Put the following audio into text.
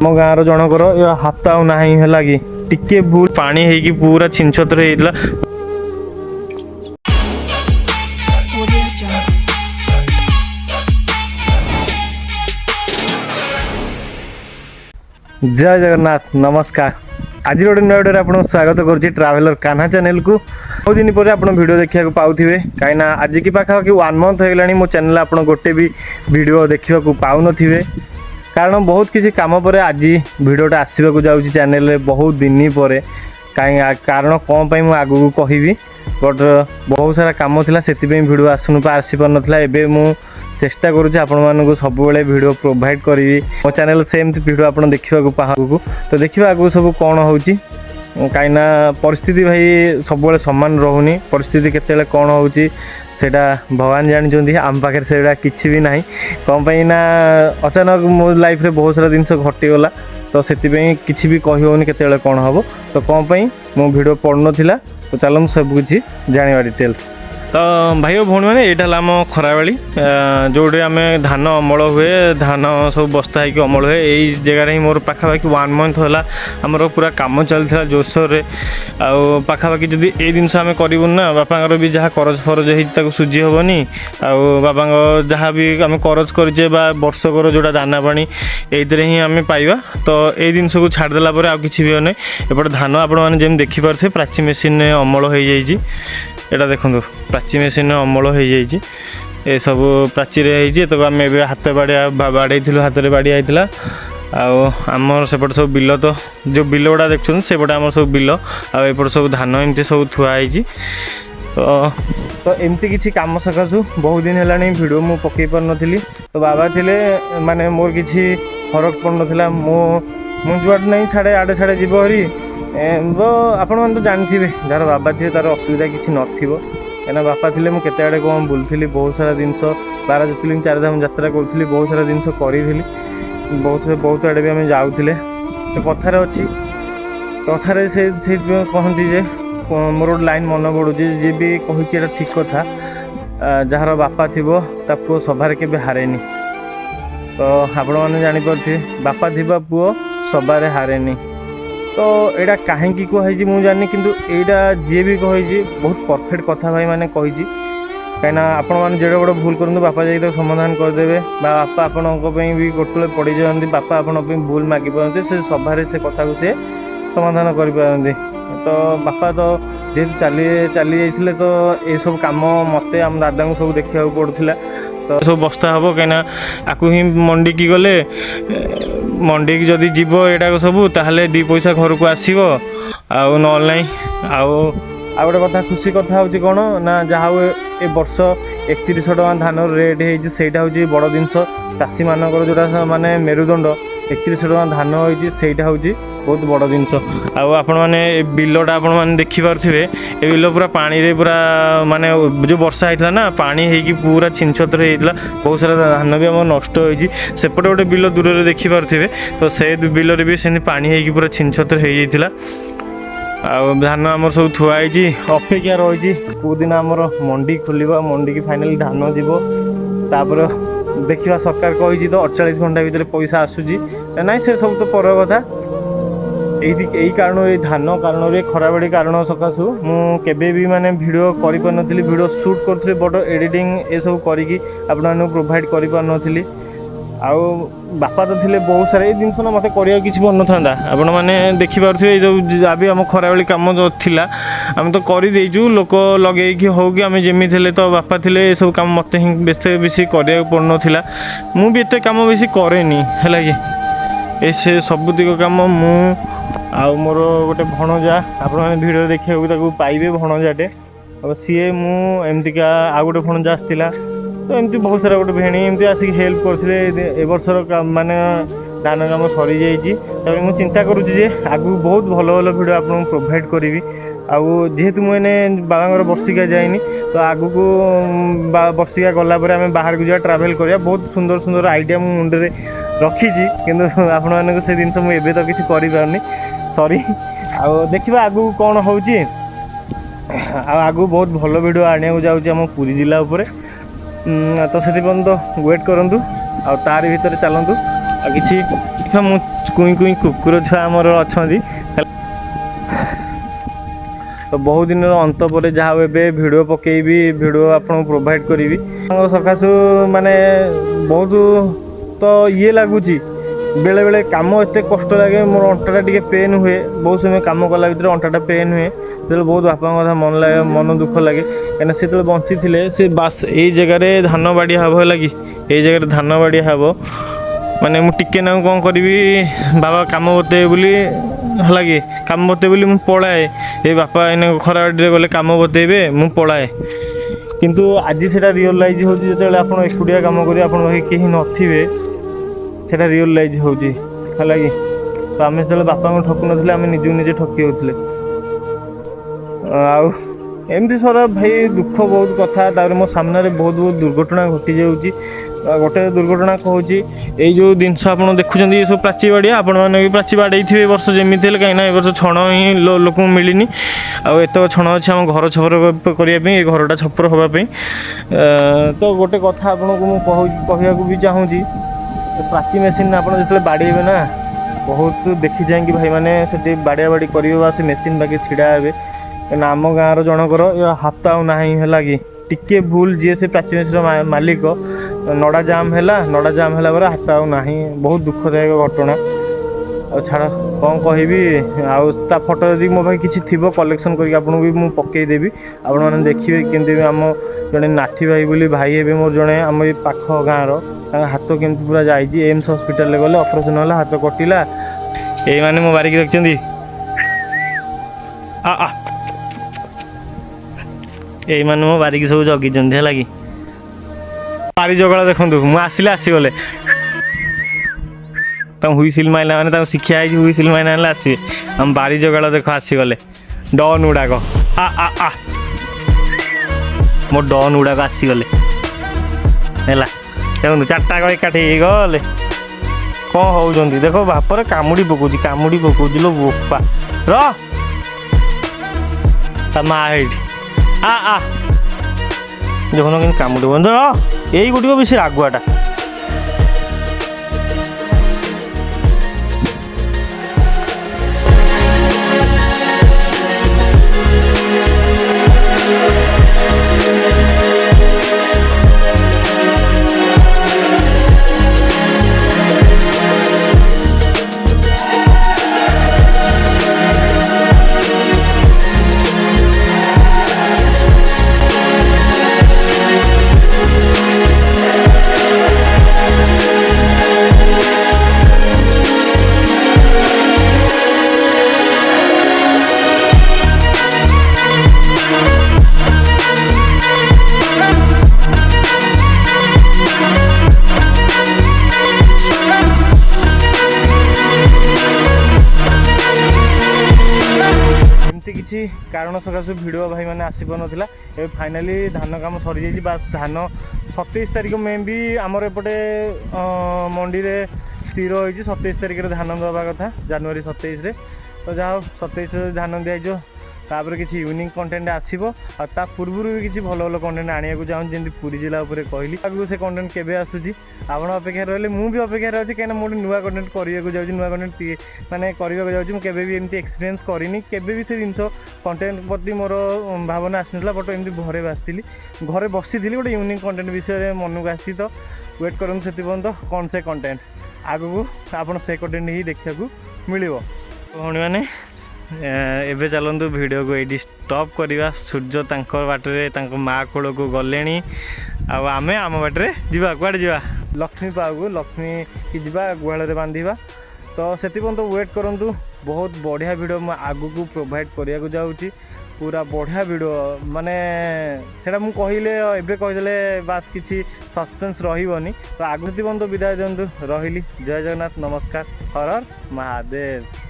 ଆମ ଗାଁର ଜଣଙ୍କର ହାତ ଆଉ ନାହିଁ ହେଲା କି ଟିକେ ଭୁଲ ପାଣି ହେଇକି ପୁରା ଛିନଛତ୍ର ହେଇଥିଲା। जय जगन्नाथ नमस्कार। आज गोटे नुआ भिडियो आपको स्वागत करुच्ची ट्रावेलर कान्हा चैनल को। बहुत दिन पर आप वीडियो देखा पाऊे कहीं आज की पाखापाखि 1 मंथ होगा मो चैनल आप गोटे भी वीडियो देखा पाऊन थे कारण बहुत किसी काम पर आज वीडियोटा आसवाक जाऊँगी चैनल बहुत दिन पर कहीं कारण कौन पाई मुझे आगू कहबी बट बहुत सारा काम था से वीडियो आसी पार नाला। एवं मु चेष्टा करुँच आपण सब वीडियो प्रोवाइड करी मो चैनल सेमती वीडियो आप देखा पाहू तो देखा आगू सब कौन हो कहीं परिस्थिति भाई सब सामान रोनी परिस्थिति केते कौन हो भगवान जानते आम पाखे से किसी भी ना कौन पाई ना अचानक मो लाइफ रे बहुत सारा जिनस घटीगला तो से किसी भी कहीहनी केते कौन हम तो कौन पाई मो वीडियो पड़ नाला तो चलो सब किसी जाना डिटेल्स। तो भाई भौणी मैंने यहाँ आम खराबेली जोटे आम धान अमल हुए धान सब बस्ता होगी अमल हुए यही जगार ही मोर पाखापाखि 1 मंथ है आमर पूरा कम चलता जोरसोर आखापाखि जदि ये जिनस आम करूँ ना बापांर भी जहाँ करज फरज हो सुझी हेनी बाबा जहाँ भी आम करज करे वर्षकर जोटा दाना पानी ये ही आम पाइबा तो ये जिनस को छाड़देला आ कि भी होना एपटे धान आपण जमी देखिपे प्राची मेसीन अमल हो जाइए एटा देखो प्राची मेसीन अमल हो जाइए ये सब प्राची तो आम ए हाथ बाड़े हाथ में बाड़ी होता आमर सेपटे सब बिल तो जो बिल गुड़ा देखुन सेपटे आम सब बिल आपटे सब धान एमती सब थुआई तो एमती किसी कम सकाशु बहुत दिन है वीडियो मु पकई पार नी तो बाबा थिले माने मोर किसी फरक पड़ नाला मुझुआट नहीं छाड़े आड़े छाड़े जीव हरी तो आपण मैंने तो जानते जार बाबा थे तार असुविधा किसी नथिबो कहीं बापा थे मुझे आड़े कौन बुलूली बहुत सारा जिनस 12 ज्योतिर्लिंग 4 धाम यात्रा करी बहुत सारा जिनस करी बहुत आड़े भी आम जाऊे तो कथार अच्छी कथार से कहती जे मोर गोटे लाइन मन पड़ू जी भी कही ठीक कथा जार बापा थी पुओ सभार के हारेनी तो आपण मैंने जानीपे बापा थी पुओ सबारे हारेनी तो यहाँ कहीं कही मुझे जानी किंतु यहाँ जी भी कही बहुत परफेक्ट कथा भाई मैंने कही कहीं आपण मैंने जो गोटे भूल करूँ बापा जाइए समाधान करदे बापा आपण भी गोटे पड़ जाती बापा आपण भूल मागि पारती से सभारे से कथा को सी समाधान कर तो बापा तो जेहतु चली जाइए तो ये सब कम मत आम दादा को सब देखा पड़ूला तो सब बस्ता हम कहीं आपको ही मंडी की गले मंडी की जदि जीव एटा सब ताहले 2 पैसा घर को आसो आउ ना आउ गोटे कथा खुशी कथा हूँ कौन ना जहाँ ए वर्ष 3100 टका धान रेट होता हूँ बड़ जिनस चाषी मानकर जोटा माने मेरुदंड 3100 टका धान होता हूँ बहुत बड़ जिनस आपण मैंने बिलटा आपण मैंने देखिपे ये बिल पूरा पानी रे पूरा माने जो वर्षा होता ना पानी होगी पूरा छिनछत्र होता बहुत सारा धान भी आम नष्ट होती सेपटे गोटे बिल दूर से देखिपे तो से बिल भी से पानी होगी पूरा छिनछत्र हो जाता धान आमर सब थुआई अपेक्षा रही कौ दिन आमर मंडी खोल मंडी की फाइनाली धान जीव तापर देखा सरकार कही तो 48 घंटा भितर पैसा आसूची ना से सब तो पर कथा यही कारण ये धान कारण खराबड़ी कारण सकाशु मुझे भी माने वीडियो कर वीडियो शूट करी बट एडिटिंग ये सब करी प्रोवाइड कर आउ बापा तो थे बहुत सारा ये जिनस ना मत करा कि मन था आपण मैंने देखिपे जो जहाँ भी आम खराबेली कम जो थिला आम तो करदेचु लोक लगे हो कि आम जमी थे तो बापा थे ये सब कम मत ही बेसी करा पड़ नाला मुझे एत कम बेसी कैनि है कि से सबुतिक कम मु आउ मोर गोटे भणजा आप वीडियो देखा पाइबे भणजाटे और सी मुमतिका आउ गोटे भणजा आसला तो एमती बहुत सारा गोटे भेणी एमती आसिक हेल्प करते ए वर्षर माने धान काम सरी जाइए मुझे चिंता करुँचे आगू बहुत भल भल वीडियो आपको प्रोवाइड करी आउ जेहेतु मुझे बाबा वर्षिका जाइनी तो आगू को वर्षिका गलापर आम बाहर को जा ट्रावेल करा बहुत सुंदर सुंदर आइडिया मो मुंडे रखी कि आपण मानक से जिन मुझे तो किसी करें सॉरी आउ देखा आगू कौन हो आगू बहुत भल वीडियो आने जाऊँ पुरी जिला उपरे तो से तो वेट करूँ आ तार भीतर चलतु कि କୁଇଁ କୁଇଁ କୁକୁର ଛୁଆ ଆମର ଅଛନ୍ତି। ତ ବହୁତ ଦିନର ଅନ୍ତ ପରେ ଯାହା ହଉ ଏବେ ଭିଡ଼ିଓ ପକେଇବି, ଭିଡ଼ିଓ ଆପଣଙ୍କୁ ପ୍ରୋଭାଇଡ଼ କରିବି। ତାଙ୍କ ସକାଶୁ ମାନେ ବହୁତ ତ ଇଏ ଲାଗୁଛି, ବେଳେବେଳେ କାମ ଏତେ କଷ୍ଟ ଲାଗେ, ମୋର ଅଣ୍ଟାଟା ଟିକେ ପେନ୍ ହୁଏ। ବହୁତ ସମୟ କାମ କଲା ଭିତରେ ଅଣ୍ଟାଟା ପେନ୍ ହୁଏ, ସେତେବେଳେ ବହୁତ ବାପାଙ୍କ କଥା ମନ ଲାଗେ, ମନ ଦୁଃଖ ଲାଗେ। କାହିଁକିନା ସେ ଯେତେବେଳେ ବଞ୍ଚିଥିଲେ ସେ ବାସ୍ ଏଇ ଜାଗାରେ ଧାନ ବାଡ଼ିଆ ହେବ, ହେଲା କି ଏଇ ଜାଗାରେ ଧାନ ବାଡ଼ିଆ ହେବ। ମାନେ ମୁଁ ଟିକେ ନାକୁ କ'ଣ କରିବି, ବାବା କାମ ବତେଇବେ ବୋଲି, ହେଲା କି କାମ ବତେଇବେ ବୋଲି ମୁଁ ପଳାଏ। ଏଇ ବାପା ଏଇନା ଖରା ବାଡ଼ିରେ ଗଲେ କାମ ବତେଇବେ, ମୁଁ ପଳାଏ। କିନ୍ତୁ ଆଜି ସେଇଟା ରିଅଲାଇଜ୍ ହେଉଛି, ଯେତେବେଳେ ଆପଣ ଏକୁଟିଆ କାମ କରିବେ, ଆପଣଙ୍କ ପାଖରେ କେହି ନଥିବେ, ସେଇଟା ରିଅଲାଇଜ୍ ହେଉଛି, ହେଲା କି। ତ ଆମେ ଯେତେବେଳେ ବାପାଙ୍କୁ ଠକୁ ନଥିଲେ, ଆମେ ନିଜକୁ ନିଜେ ଠକି ହେଉଥିଲେ। ଆଉ ଏମିତି ସରା ଭାଇ ଦୁଃଖ ବହୁତ କଥା। ତାପରେ ମୋ ସାମ୍ନାରେ ବହୁତ ଦୁର୍ଘଟଣା ଘଟିଯାଉଛି। ଗୋଟେ ଦୁର୍ଘଟଣା କହୁଛି, ଏଇ ଯେଉଁ ଜିନିଷ ଆପଣ ଦେଖୁଛନ୍ତି, ଏ ସବୁ ପ୍ରାଚୀ ବାଡ଼ିଆ, ଆପଣମାନେ ବି ପ୍ରାଚୀ ବାଡ଼େଇଥିବେ ଏ ବର୍ଷ ଯେମିତି ହେଲେ, କାହିଁକିନା ଏ ବର୍ଷ ଛଣ ହିଁ ଲୋକଙ୍କୁ ମିଳିନି। ଆଉ ଏତକ ଛଣ ଅଛି ଆମ ଘର ଛପର କରିବା ପାଇଁ, ଏ ଘରଟା ଛପର ହେବା ପାଇଁ। ତ ଗୋଟେ କଥା ଆପଣଙ୍କୁ ମୁଁ କହିବାକୁ ବି ଚାହୁଁଛି, ପ୍ରାଚୀ ମେସିନ୍ ଆପଣ ଯେତେବେଳେ ବାଡ଼େଇବେ ନା, ବହୁତ ଦେଖି ଚାହିଁକି ଭାଇମାନେ ସେଠି ବାଡ଼ିଆ ବାଡ଼ି କରିବେ ବା ସେ ମେସିନ୍ ବାକି ଛିଡ଼ା ହେବେ। କାହିଁକିନା ଆମ ଗାଁର ଜଣଙ୍କର ହାତ ଆଉ ନାହିଁ, ହେଲା କି ଟିକେ ଭୁଲ, ଯିଏ ସେ ପ୍ରାଚୀ ମେସିନ୍ର ମାଲିକ, ନଡ଼ା ଜାମ୍ ହେଲା ପରେ ହାତ ଆଉ ନାହିଁ। ବହୁତ ଦୁଃଖଦାୟକ ଘଟଣା। ଆଉ ଛାଡ଼ କ'ଣ କହିବି। ଆଉ ତା ଫଟୋ ଯଦି ମୋ ପାଖରେ କିଛି ଥିବ କଲେକ୍ସନ୍ କରିକି ଆପଣଙ୍କୁ ବି ମୁଁ ପକାଇଦେବି, ଆପଣମାନେ ଦେଖିବେ କେମିତି ଆମ ଜଣେ ନାଠି ଭାଇ ବୋଲି ଭାଇ ହେବେ ମୋର, ଜଣେ ଆମ ଏଇ ପାଖ ଗାଁର, ତାଙ୍କ ହାତ କେମିତି ପୁରା ଯାଇଛି। ଏମ୍ସ ହସ୍ପିଟାଲରେ ଗଲେ, ଅପରେସନ୍ ହେଲା, ହାତ କଟିଲା। ଏଇମାନେ ମୋ ବାରିକି ଦେଖିଛନ୍ତି, ଏଇମାନେ ମୋ ବାରିକି ସବୁ ଜଗିଛନ୍ତି, ହେଲା କି। ବାରି ଜଗଳ ଦେଖନ୍ତୁ, ମୁଁ ଆସିଲେ ଆସିଗଲେ, ତାଙ୍କୁ ହୁଇସିଲ୍ ମାରିଲା ମାନେ ତାଙ୍କୁ ଶିକ୍ଷା ହେଇଛି, ହୁଇସିଲ୍ ମାରିଲା ମାନେ ଆସିବେ। ଆମ ବାରି ଜଗାଳ ଦେଖ ଆସିଗଲେ, ଡନ୍ ଗୁଡ଼ାକ, ମୋ ଡନ୍ ଗୁଡ଼ାକ ଆସିଗଲେ, ହେଲା। ଦେଖନ୍ତୁ ଚାରିଟାକ ଏକାଠି ହେଇଗଲେ, କ'ଣ ହେଉଛନ୍ତି ଦେଖ। ବାପରେ କାମୁଡ଼ି ପକଉଛି ଲୋ ବୋପା। ତା ମା ହେଇଠି, ଦେଖୁନ କେମିତି କାମୁଡ଼ିବ। ଏଇ ଗୋଟିକ ବେଶୀ ରାଗୁଆଟା। କିଛି କାରଣ ସକାଶୁ ଭିଡ଼ିଓ ଭାଇମାନେ ଆସିପାରୁନଥିଲା। ଏବେ ଫାଇନାଲି ଧାନ କାମ ସରିଯାଇଛି। ବାସ୍ ଧାନ 27 ତାରିଖ ମେ ବି ଆମର ଏପଟେ ମଣ୍ଡିରେ ସ୍ଥିର ହୋଇଛି, 27 ତାରିଖରେ ଧାନ ଦେବା କଥା, ଜାନୁଆରୀ 27ରେ। ତ ଯାହା ହଉ 27ରେ ଧାନ ଦିଆଯିବ। ତାପରେ କିଛି ୟୁନିକ୍ କଣ୍ଟେଣ୍ଟ ଆସିବ, ଆଉ ତା ପୂର୍ବରୁ ବି କିଛି ଭଲ ଭଲ କଣ୍ଟେଣ୍ଟ ଆଣିବାକୁ ଚାହୁଁଛି, ଯେମିତି ପୁରୀ ଜିଲ୍ଲା ଉପରେ କହିଲି। ଆଗକୁ ସେ କଣ୍ଟେଣ୍ଟ କେବେ ଆସୁଛି ଆପଣ ଅପେକ୍ଷାରେ ରହିଲେ, ମୁଁ ବି ଅପେକ୍ଷାରେ ଅଛି। କାହିଁକିନା ମୁଁ ଗୋଟେ ନୂଆ କଣ୍ଟେଣ୍ଟ କରିବାକୁ ଯାଉଛି, ନୂଆ କଣ୍ଟେଣ୍ଟ ମାନେ କରିବାକୁ ଯାଉଛି। ମୁଁ କେବେ ବି ଏମିତି ଏକ୍ସପିରିଏନ୍ସ କରିନି, କେବେ ବି ସେ ଜିନିଷ କଣ୍ଟେଣ୍ଟ ପ୍ରତି ମୋର ଭାବନା ଆସିନଥିଲା। ବଟ୍ ଏମିତି ଘରେ ବସିଥିଲି, ଗୋଟେ ୟୁନିକ୍ କଣ୍ଟେଣ୍ଟ ବିଷୟରେ ମନକୁ ଆସିଛି। ତ ୱେଟ୍ କରନ୍ତୁ ସେଥିପର୍ଯ୍ୟନ୍ତ କ'ଣ ସେ କଣ୍ଟେଣ୍ଟ ଆଗକୁ ଆପଣ ସେ କଣ୍ଟେଣ୍ଟ ହିଁ ଦେଖିବାକୁ ମିଳିବ। ଭଉଣୀମାନେ ଏବେ ଚାଲନ୍ତୁ ଭିଡ଼ିଓକୁ ଏଇଠି ଷ୍ଟପ୍ କରିବା। ସୂର୍ଯ୍ୟ ତାଙ୍କ ବାଟରେ ତାଙ୍କ ମାଆ କୋଳକୁ ଗଲେଣି, ଆଉ ଆମେ ଆମ ବାଟରେ ଯିବା। କୁଆଡ଼େ ଯିବା? ଲକ୍ଷ୍ମୀ ପାଖକୁ, ଲକ୍ଷ୍ମୀ କି ଯିବା, ଗୁହାଳରେ ବାନ୍ଧିବା। ତ ସେଥିପର୍ଯ୍ୟନ୍ତ ୱେଟ୍ କରନ୍ତୁ। ବହୁତ ବଢ଼ିଆ ଭିଡ଼ିଓ ମୁଁ ଆଗକୁ ପ୍ରୋଭାଇଡ଼ କରିବାକୁ ଯାଉଛି, ପୁରା ବଢ଼ିଆ ଭିଡ଼ିଓ। ମାନେ ସେଇଟା ମୁଁ କହିଲେ, ଏବେ କହିଦେଲେ ବାସ୍ କିଛି ସସ୍ପେନ୍ସ ରହିବନି। ତ ଆଗକୁ ପର୍ଯ୍ୟନ୍ତ ବିଦାୟ ଦିଅନ୍ତୁ। ରହିଲି, ଜୟ ଜଗନ୍ନାଥ, ନମସ୍କାର, ହର ହର ମହାଦେବ।